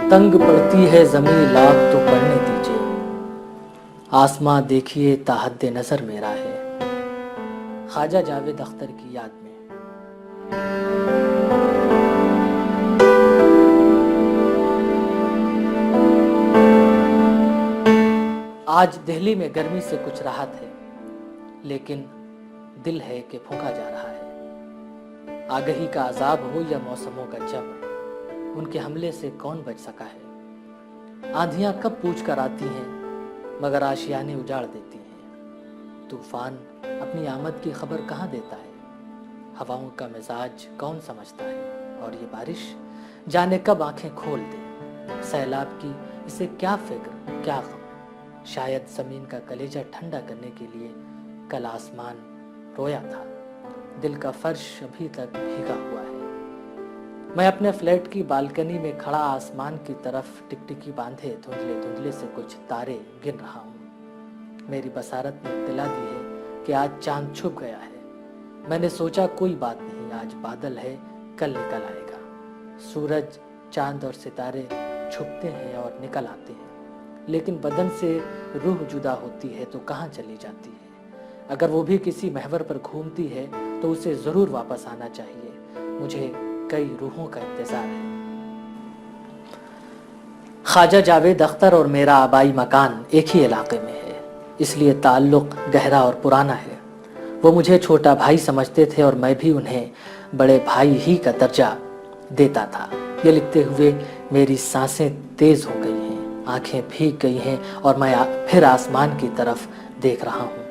तंग पड़ती है ज़मीं लाख तो पढ़ने दीजिए, आसमां देखिए ताहद्दे नज़र मेरा है। ख्वाजा जावेद अख्तर की याद में। आज दिल्ली में गर्मी से कुछ राहत है, लेकिन दिल है कि फूंका जा रहा है। आगही का अजाब हो या मौसमों का जब, उनके हमले से कौन बच सका है। आंधियां कब पूछ कर आती हैं, मगर आशियाने उजाड़ देती हैं। तूफान अपनी आमद की खबर कहाँ देता है। हवाओं का मिजाज कौन समझता है, और ये बारिश जाने कब आंखें खोल दे। सैलाब की इसे क्या फिक्र क्या गम। शायद जमीन का कलेजा ठंडा करने के लिए कल आसमान रोया था। दिल का फर्श अभी तक भीगा हुआ है। मैं अपने फ्लैट की बालकनी में खड़ा आसमान की तरफ टिकटिकी बांधे धुंधले धुंधले से कुछ तारे गिन रहा हूँ। मेरी बसारत ने इत्तला दी है कि आज चांद छुप गया है। मैंने सोचा कोई बात नहीं, आज बादल है, कल निकल आएगा। सूरज, चांद और सितारे छुपते हैं और निकल आते हैं, लेकिन बदन से रूह जुदा होती है तो कहाँ चली जाती है। अगर वो भी किसी महवर पर घूमती है तो उसे जरूर वापस आना चाहिए। मुझे कई रूहों का इंतजार है। ख्वाजा जावेद अख्तर और मेरा आबाई मकान एक ही इलाके में है, इसलिए ताल्लुक गहरा और पुराना है। वो मुझे छोटा भाई समझते थे और मैं भी उन्हें बड़े भाई ही का दर्जा देता था। ये लिखते हुए मेरी सांसें तेज हो गई हैं, आंखें भीग गई हैं और मैं फिर आसमान की तरफ देख रहा हूँ।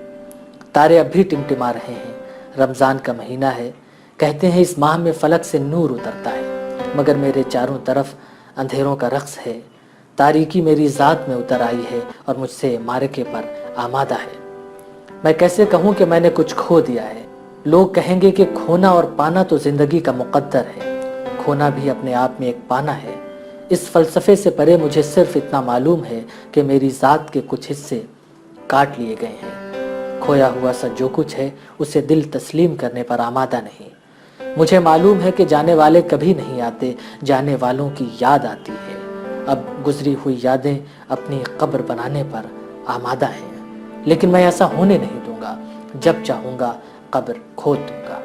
तारे अब भी टिमटिमा रहे हैं। रमज़ान का महीना है। कहते हैं इस माह में फलक से नूर उतरता है, मगर मेरे चारों तरफ अंधेरों का रक्स है। तारीकी मेरी ज़ात में उतर आई है और मुझसे मारके पर आमादा है। मैं कैसे कहूँ कि मैंने कुछ खो दिया है। लोग कहेंगे कि खोना और पाना तो ज़िंदगी का मुक़द्दर है, खोना भी अपने आप में एक पाना है। इस फ़लसफ़े से परे मुझे सिर्फ इतना मालूम है कि मेरी ज़ात के कुछ हिस्से काट लिए गए हैं। खोया हुआ सा जो कुछ है उसे दिल तस्लीम करने पर आमादा नहीं। मुझे मालूम है कि जाने वाले कभी नहीं आते, जाने वालों की याद आती है। अब गुजरी हुई यादें अपनी कब्र बनाने पर आमादा हैं, लेकिन मैं ऐसा होने नहीं दूंगा। जब चाहूँगा कब्र खोद दूंगा।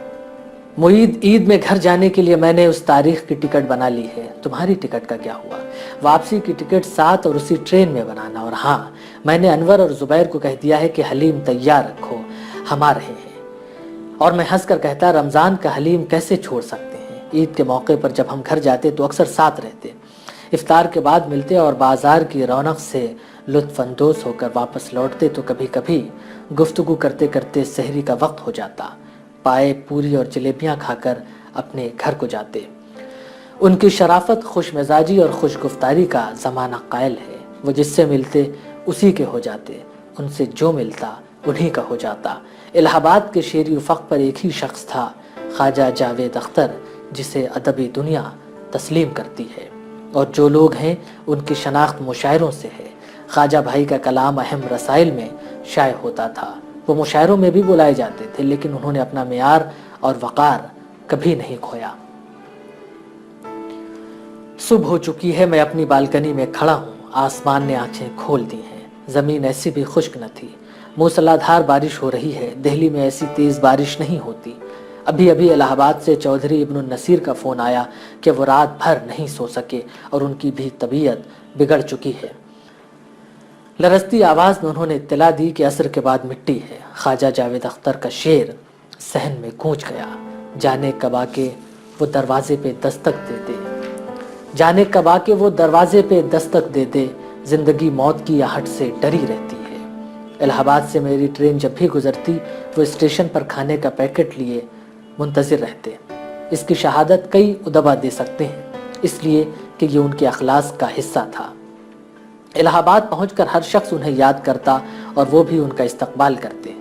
मुईद ईद में घर जाने के लिए मैंने उस तारीख की टिकट बना ली है। तुम्हारी टिकट का क्या हुआ? वापसी की टिकट साथ और उसी ट्रेन में बनाना। और हाँ, मैंने अनवर और जुबैर को कह दिया है कि हलीम तैयार रखो, हम आ रहे हैं। और मैं हंसकर कहता, रमज़ान का हलीम कैसे छोड़ सकते हैं। ईद के मौके पर जब हम घर जाते तो अक्सर साथ रहते, इफ्तार के बाद मिलते और बाजार की रौनक से लुत्फ़ अंदोज़ होकर वापस लौटते तो कभी कभी गुफ्तगू करते करते सहरी का वक्त हो जाता। पाए, पूरी और जलेबियाँ खाकर अपने घर को जाते। उनकी शराफत, खुश मिजाजी और खुश गुफ्तारी का ज़माना कायल है। वो जिससे मिलते उसी के हो जाते, उनसे जो मिलता उन्हीं का हो जाता। इलाहाबाद के शेरी उफ़क़ पर एक ही शख्स था, ख्वाजा जावेद अख्तर, जिसे अदबी दुनिया तस्लीम करती है। और जो लोग हैं उनकी शनाख्त मुशायरों से है। ख्वाजा भाई का कलाम अहम रसाइल में शाये होता था। वो मुशायरों में भी बुलाए जाते थे, लेकिन उन्होंने अपना मेयार और वक़ार कभी नहीं खोया। सुबह हो चुकी है, मैं अपनी बालकनी में खड़ा हूँ। आसमान ने आंखें खोल दी हैं। ज़मीन ऐसी भी खुश्क न थी। मूसलाधार बारिश हो रही है। दिल्ली में ऐसी तेज़ बारिश नहीं होती। अभी अभी इलाहाबाद से चौधरी इब्नुन नसीर का फ़ोन आया कि वो रात भर नहीं सो सके और उनकी भी तबीयत बिगड़ चुकी है। लरजती आवाज़ में उन्होंने इत्तला दी कि असर के बाद मिट्टी है। ख्वाजा जावेद अख्तर का शेर सहन में गूंज गया। जाने कब आके वो दरवाजे पे दस्तक दे दे, जाने कब आके वो दरवाजे पे दस्तक दे दे। जिंदगी मौत की आहट से डरी रहती है। इलाहाबाद से मेरी ट्रेन जब भी गुजरती वो स्टेशन पर खाने का पैकेट लिए मुंतज़िर रहते। इसकी शहादत कई उदबा दे सकते हैं, इसलिए कि ये उनके अखलास का हिस्सा था। इलाहाबाद पहुंचकर हर शख्स उन्हें याद करता और वो भी उनका इस्तकबाल करते।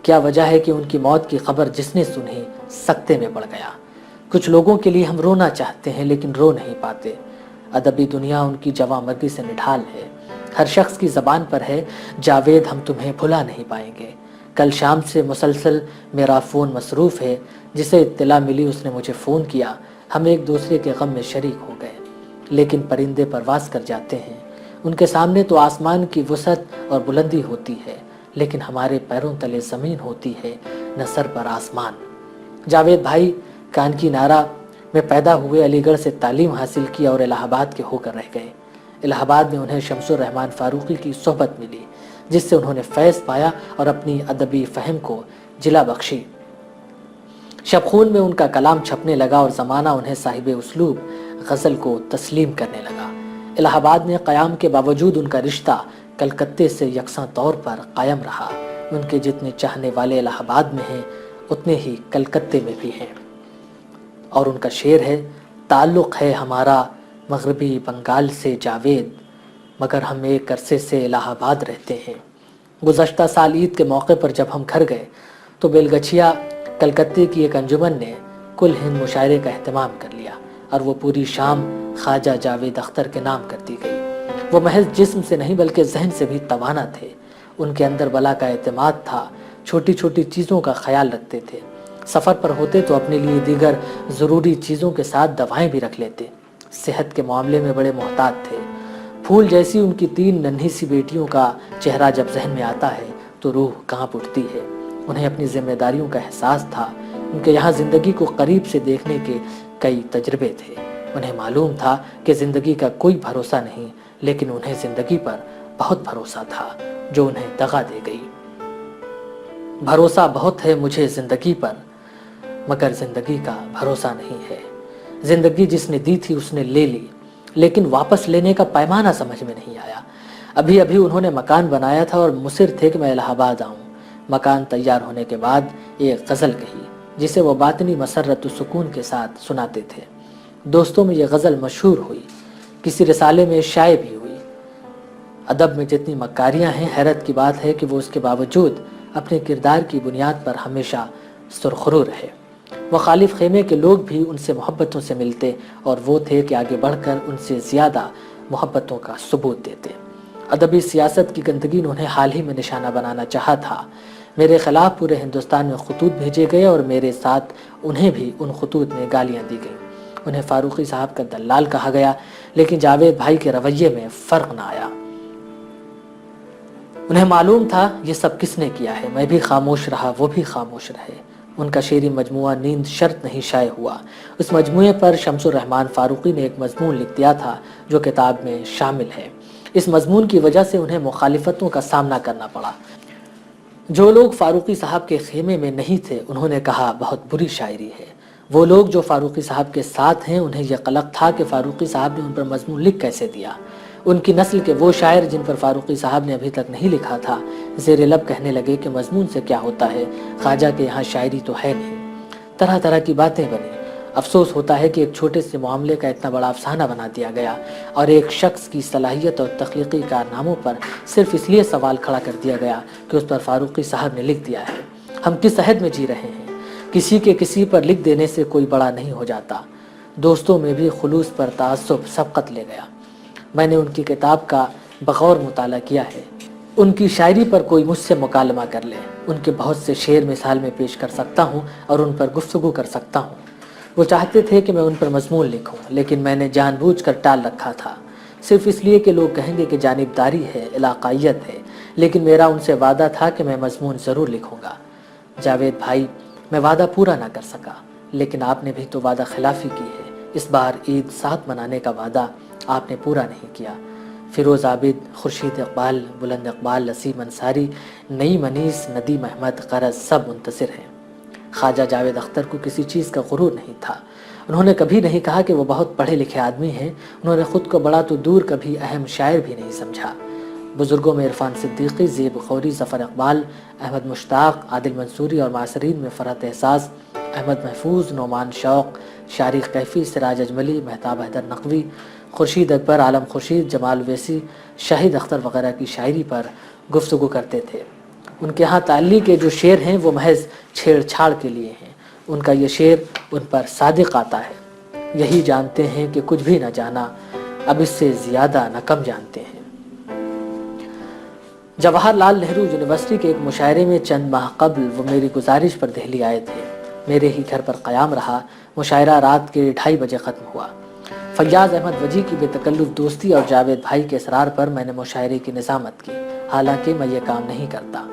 क्या वजह है कि उनकी मौत की खबर जिसने सुनी सकते में पड़ गया। कुछ लोगों के लिए हम रोना चाहते हैं लेकिन रो नहीं पाते। अदबी दुनिया उनकी जवामर्गी से निढाल है। हर शख्स की ज़बान पर है, जावेद हम तुम्हें भुला नहीं पाएंगे। कल शाम से मुसलसल मेरा फ़ोन मसरूफ़ है। जिसे इत्तला मिली उसने मुझे फ़ोन किया। हम एक दूसरे के गम में शरीक हो गए। लेकिन परिंदे परवास कर जाते हैं। उनके सामने तो आसमान की वसअत और बुलंदी होती है, लेकिन हमारे पैरों तले ज़मीन होती है, न सर पर आसमान। जावेद भाई कानकी नारा में पैदा हुए, अलीगढ़ से तालीम हासिल की और इलाहाबाद के होकर रह गए। इलाहाबाद में उन्हें शमसुर रहमान फारूकी की सोहबत मिली, जिससे उन्होंने फैज़ पाया और अपनी अदबी फ़हम को जिला बख्शी। शबखून में उनका कलाम छपने लगा और ज़माना उन्हें साहिब उसलूब गज़ल को तस्लीम करने लगा। इलाहाबाद में क़याम के बावजूद उनका रिश्ता कलकत्ते से यकसा तौर पर कायम रहा। उनके जितने चाहने वाले इलाहाबाद में हैं, उतने ही कलकत्ते में भी हैं। और उनका शेर है, ताल्लुक़ है हमारा मगरबी बंगाल से जावेद, मगर हम एक अरसे से इलाहाबाद रहते हैं। गुज़श्ता साल ईद के मौके पर जब हम घर गए तो बेलगछिया कलकत्ते की एक अंजुमन ने कुल हिंद मुशायरे का अहतमाम कर लिया और वो पूरी शाम ख्वाजा जावेद अख्तर के नाम कर दी गई। वो महज जिस्म से नहीं बल्कि जहन से भी तवाना थे। उनके अंदर बला का एतमाद था, छोटी छोटी चीज़ों का ख्याल रखते थे। सफ़र पर होते तो अपने लिए दीगर ज़रूरी चीज़ों के साथ दवाएं भी रख लेते। सेहत के मामले में बड़े मोहतात थे। फूल जैसी उनकी 3 नन्ही सी बेटियों का चेहरा जब जहन में आता है तो रूह कांप उठती है। उन्हें अपनी जिम्मेदारियों का एहसास था। उनके यहाँ ज़िंदगी को करीब से देखने के कई तजर्बे थे। उन्हें मालूम था कि ज़िंदगी का कोई भरोसा नहीं, लेकिन उन्हें ज़िंदगी पर बहुत भरोसा था जो उन्हें दगा दे गई। भरोसा बहुत है मुझे ज़िंदगी पर, मगर ज़िंदगी का भरोसा नहीं है। ज़िंदगी जिसने दी थी उसने ले ली, लेकिन वापस लेने का पैमाना समझ में नहीं आया। अभी अभी उन्होंने मकान बनाया था और मुसिर थे कि मैं इलाहाबाद आऊँ। मकान तैयार होने के बाद एक गज़ल कही, जिसे वो बातनी मसरत सुकून के साथ सुनाते थे। दोस्तों में ये गज़ल मशहूर हुई, किसी रिसाले में शाये भी हुई। अदब में जितनी मक्कारियाँ हैं, हैरत की बात है कि वो उसके बावजूद अपने किरदार की बुनियाद पर हमेशा सुरखरू रहे। मुखालिफ खेमे के लोग भी उनसे मोहब्बतों से मिलते और वो थे कि आगे बढ़कर उनसे ज़्यादा मोहब्बतों का सबूत देते। अदबी सियासत की गंदगी ने उन्हें हाल ही में निशाना बनाना चाहा था। मेरे ख़िलाफ़ पूरे हिंदुस्तान में खतूत भेजे गए और मेरे साथ उन्हें भी उन खतूत में गालियाँ दी गईं। उन्हें फारूकी साहब का दलाल कहा गया, लेकिन जावेद भाई के रवैये में फ़र्क ना आया। उन्हें मालूम था ये सब किसने किया है। मैं भी खामोश रहा, वो भी खामोश रहे। उनका शेरी मजमुआ नींद शर्त नहीं शाये हुआ। उस मजमुए पर शमसुर रहमान फारूकी ने एक मजमून लिख दिया था जो किताब में शामिल है। इस मजमून की वजह से उन्हें मुखालिफतों का सामना करना पड़ा। जो लोग फारूकी साहब के खेमे में नहीं थे, उन्होंने कहा बहुत बुरी शायरी है। वो लोग जो फारूकी साहब के साथ हैं, उन्हें यह कलक था कि फारूकी साहब ने उन पर मजमून लिख कैसे दिया। उनकी नस्ल के वो शायर जिन पर फारूकी साहब ने अभी तक नहीं लिखा था, ज़ेरे लब कहने लगे कि मजमून से क्या होता है, ख्वाजा के यहाँ शायरी तो है नहीं। तरह तरह की बातें बनी। अफसोस होता है कि एक छोटे से मामले का इतना बड़ा अफसाना बना दिया गया और एक शख्स की सलाहियत और तख्लीकी कारनामों पर सिर्फ इसलिए सवाल खड़ा कर दिया गया कि उस पर फारूकी साहब ने लिख दिया है। हम किस अहद में जी रहे हैं? किसी के किसी पर लिख देने से कोई बड़ा नहीं हो जाता। दोस्तों में भी खुलूस पर तासुब सबकत ले गया। मैंने उनकी किताब का बगौर मुताला किया है। उनकी शायरी पर कोई मुझसे मुकालमा कर ले, उनके बहुत से शेर मिसाल में पेश कर सकता हूँ और उन पर गुफ्तगू कर सकता हूँ। वो चाहते थे कि मैं उन पर मजमून लिखूं, लेकिन मैंने जानबूझकर टाल रखा था, सिर्फ इसलिए कि लोग कहेंगे कि जानिबदारी है, इलाकायत है। लेकिन मेरा उनसे वादा था कि मैं मजमून ज़रूर लिखूंगा। जावेद भाई, मैं वादा पूरा ना कर सका, लेकिन आपने भी तो वादा खिलाफ़ी की है। इस बार ईद साथ मनाने का वादा आपने पूरा नहीं किया। फ़िरोज़ आबिद, खुर्शीद इकबाल, बुलंद इकबाल, नसीम अंसारी, नईम अनीस, नदीम अहमद, गरज सब मुंतज़िर हैं। ख्वाजा जावेद अख्तर को किसी चीज़ का गुरूर नहीं था। उन्होंने कभी नहीं कहा कि वो बहुत पढ़े लिखे आदमी हैं। उन्होंने ख़ुद को बड़ा तो दूर कभी अहम शायर भी नहीं समझा। बुज़ुर्गों में इरफान सिद्दीकी, ज़ेब खौरी, ज़फ़र इकबाल, अहमद मुश्ताक, आदिल मंसूरी और मासरीन में फ़रहत एहसास, अहमद महफूज, नोमान शौक़, शारिक कैफ़ी, सिराज अजमली, महताब हैदर नकवी, खुर्शीद अकबर, आलम खुर्शीद, जमाल वैसी, शाहिद अख्तर वगैरह की शायरी पर गुफ्तगू करते थे। उनके यहाँ ताली के जो शेर हैं वो महज छेड़छाड़ के लिए हैं। उनका ये शेर उन पर सादिक आता है, यही जानते हैं कि कुछ भी न जाना, अब इससे ज़्यादा न कम जानते हैं। जवाहरलाल नेहरू यूनिवर्सिटी के एक मुशायरे में चंद माह कबल वो मेरी गुजारिश पर दिल्ली आए थे। मेरे ही घर पर क़याम रहा। मुशायरा रात के 2:30 बजे ख़त्म हुआ। फैयाज़ अहमद वजी की बेतकल्लुफ़ दोस्ती और जावेद भाई के इसरार पर मैंने मुशायरे की निज़ामत की। हालांकि मैं ये काम नहीं करता।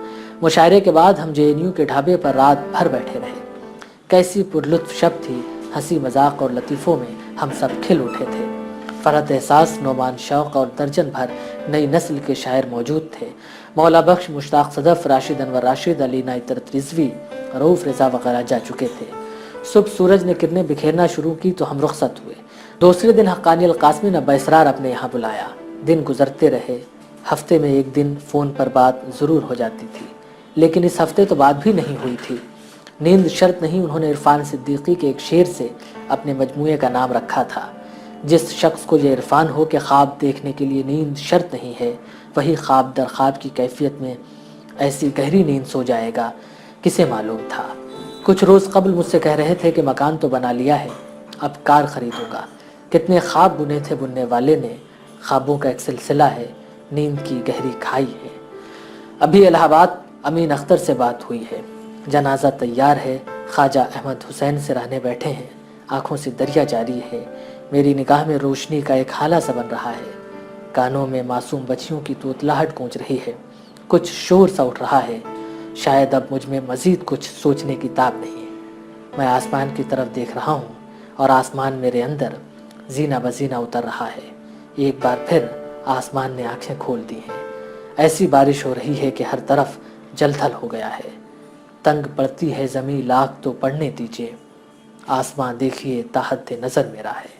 मुशायरे के बाद हम JNU के ढाबे पर रात भर बैठे रहे। कैसी पुरलुत्फ शब थी, हंसी मजाक और लतीफ़ों में हम सब खिल उठे थे। फ़रहत एहसास, नोमान शौक़ और दर्जन भर नई नस्ल के शायर मौजूद थे। मौला बख्श, मुश्ताक सदफ़, राशिद अनवर राशिद, अलीना इतरत रिज़वी, रऊफ़ रज़ा वगैरह जा चुके थे। सुबह सूरज ने किरणें बिखेरना शुरू की तो हम रुखसत हुए। दूसरे दिन हक्कानी अल-कासमी ने बेसरार अपने यहाँ बुलाया। दिन गुजरते रहे। हफ्ते में एक दिन फ़ोन पर बात ज़रूर हो जाती थी, लेकिन इस हफ्ते तो बात भी नहीं हुई थी। नींद शर्त नहीं, उन्होंने इरफान सिद्दीकी के एक शेर से अपने मजमूए का नाम रखा था। जिस शख्स को ये इरफान हो कि ख्वाब देखने के लिए नींद शर्त नहीं है, वही ख्वाब दर ख्वाब की कैफियत में ऐसी गहरी नींद सो जाएगा, किसे मालूम था। कुछ रोज़ कबल मुझसे कह रहे थे कि मकान तो बना लिया है, अब कार ख़रीदूँगा। कितने ख्वाब बुने थे बुनने वाले ने, ख्वाबों का एक सिलसिला है, नींद की गहरी खाई है। अभी इलाहाबाद अमीन अख्तर से बात हुई है, जनाजा तैयार है, ख्वाजा अहमद हुसैन से रहने बैठे हैं। आँखों से दरिया जारी है, मेरी निगाह में रोशनी का एक हाला सा बन रहा है। कानों में मासूम बच्चियों की तोतलाहट गूंज रही है, कुछ शोर सा उठ रहा है। शायद अब मुझ में मज़ीद कुछ सोचने की ताब नहीं है। मैं आसमान की तरफ देख रहा हूँ और आसमान मेरे अंदर जीना बजीना उतर रहा है। एक बार फिर आसमान ने आंखें खोल दी हैं। ऐसी बारिश हो रही है कि हर तरफ जलथल हो गया है। तंग पड़ती है ज़मीं, लाख तो पड़ने दीजिए। आसमां देखिए ताहत नज़र मेरा है।